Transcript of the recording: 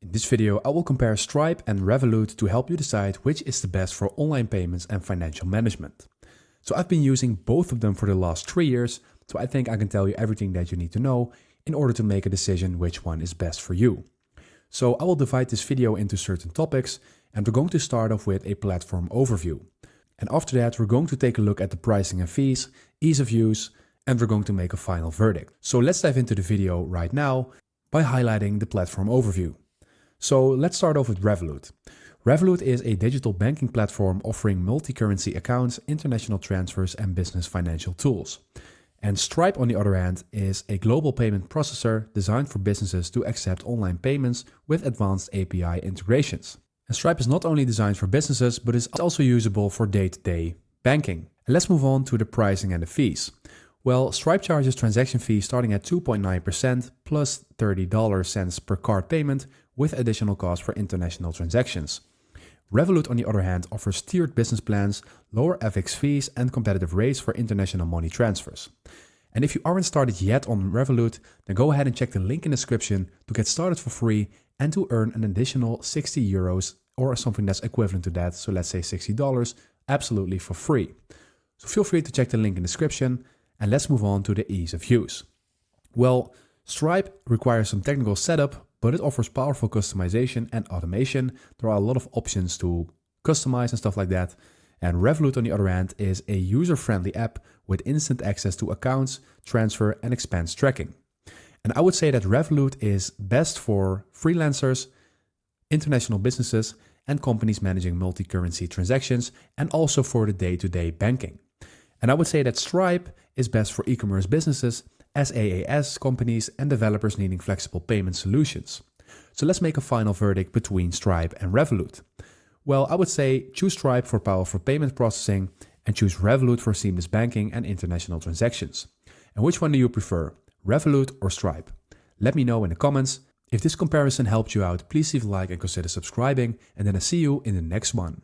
In this video, I will compare Stripe and Revolut to help you decide which is the best for online payments and financial management. So I've been using both of them for the last 3 years, so I think I can tell you everything that you need to know in order to make a decision which one is best for you. So I will divide this video into certain topics, and we're going to start off with a platform overview. And after that, we're going to take a look at the pricing and fees, ease of use, and we're going to make a final verdict. So let's dive into the video right now by highlighting the platform overview. So let's start off with Revolut. Revolut is a digital banking platform offering multi-currency accounts, international transfers, and business financial tools. And Stripe, on the other hand, is a global payment processor designed for businesses to accept online payments with advanced API integrations. And Stripe is not only designed for businesses, but is also usable for day-to-day banking. And let's move on to the pricing and the fees. Well, Stripe charges transaction fees starting at 2.9% plus $30 per card payment with additional costs for international transactions. Revolut, on the other hand, offers tiered business plans, lower FX fees, and competitive rates for international money transfers. And if you aren't started yet on Revolut, then go ahead and check the link in the description to get started for free and to earn an additional 60 euros or something that's equivalent to that, so let's say $60, absolutely for free. So feel free to check the link in the description, and let's move on to the ease of use. Well, Stripe requires some technical setup, but it offers powerful customization and automation. There are a lot of options to customize and stuff like that. And Revolut, on the other hand, is a user-friendly app with instant access to accounts, transfer, and expense tracking. And I would say that Revolut is best for freelancers, international businesses, and companies managing multi-currency transactions, and also for the day-to-day banking. And I would say that Stripe is best for e-commerce businesses, SaaS companies, and developers needing flexible payment solutions. So let's make a final verdict between Stripe and Revolut. Well, I would say choose Stripe for powerful payment processing and choose Revolut for seamless banking and international transactions. And which one do you prefer, Revolut or Stripe? Let me know in the comments. If this comparison helped you out, please leave a like and consider subscribing, and then I see you in the next one.